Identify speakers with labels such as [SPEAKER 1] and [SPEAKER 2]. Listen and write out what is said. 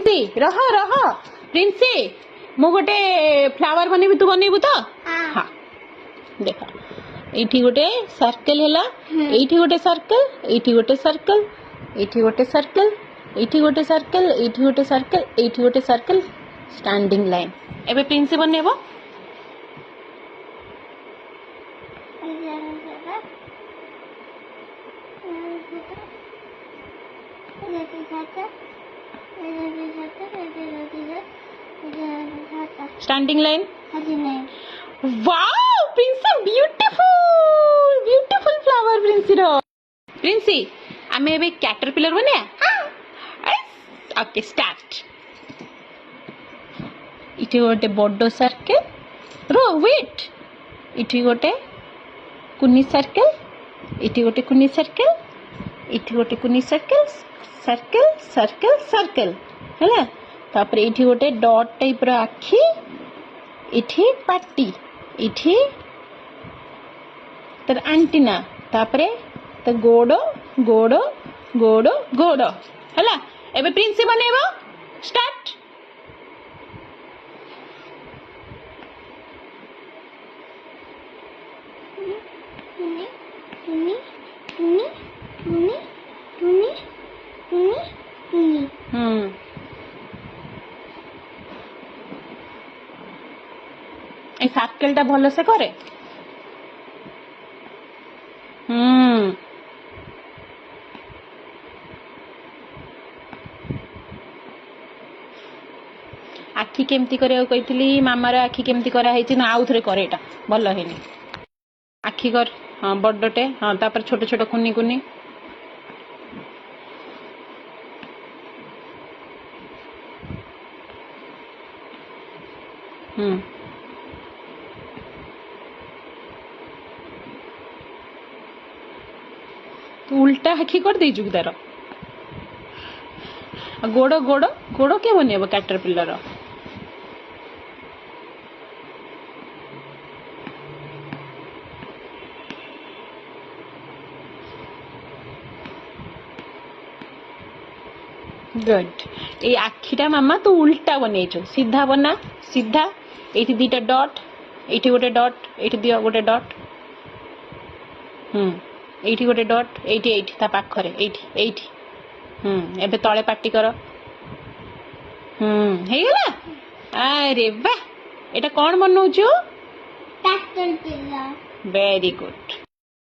[SPEAKER 1] प्रिंसी रह रह प्रिंसी मु गोटे फ्लावर बनेबी तू बनेबू तो हाँ देख एठी गोटे सर्कल हैला एठी गोटे सर्कल एठी गोटे सर्कल एठी गोटे सर्कल एठी गोटे सर्कल एठी गोटे सर्कल एठी गोटे सर्कल स्टैंडिंग लाइन एबे प्रिंसी बनेबो standing line wow Princy beautiful beautiful flower Princy रो प्रिंसी आमे एबे कैटरपिलर बने ओके स्टार्ट इठी गोटे बड्डो सर्कल रो वेट इठी गोटे कुनी सर्कल इठी गोटे कुनी सर्कल इठी गोटे कुनी सर्कल सर्कल सर्कल सर्कल हैला तापर इठी गोटे डॉट टाइप रो आखी इठी पाटी इठी तर एंटीना तापरे त गोडो गोडो गोडो गोडो हैला एबे प्रिंसी बनेबो स्टार्ट ए सर्कल टा भलो से करे आखि केमती करे कही मामार आखि केमती करा है ना आउ थे करे एटा भल है आखि कर हाँ बड्डटे हाँ तापर छोट छोट कुनी कुनी तू उल्टा आखि कर दे तार गोड़ गोड़ गोड़ के बनेब कैटरपिलर गुड ये आखिटा मामा तू उल्टा बनईचु सीधा बना सीधा एठी दीटा डॉट एठी गोटे डॉट एठी दियो गोटे डॉट एठी गोटे डॉट एठी एठी ता पाखरे एठी एठी एबे तळे पाटी कर हे गेला अरे वाह एटा कोन बनौछु
[SPEAKER 2] कैटरपिलर
[SPEAKER 1] वेरी गुड।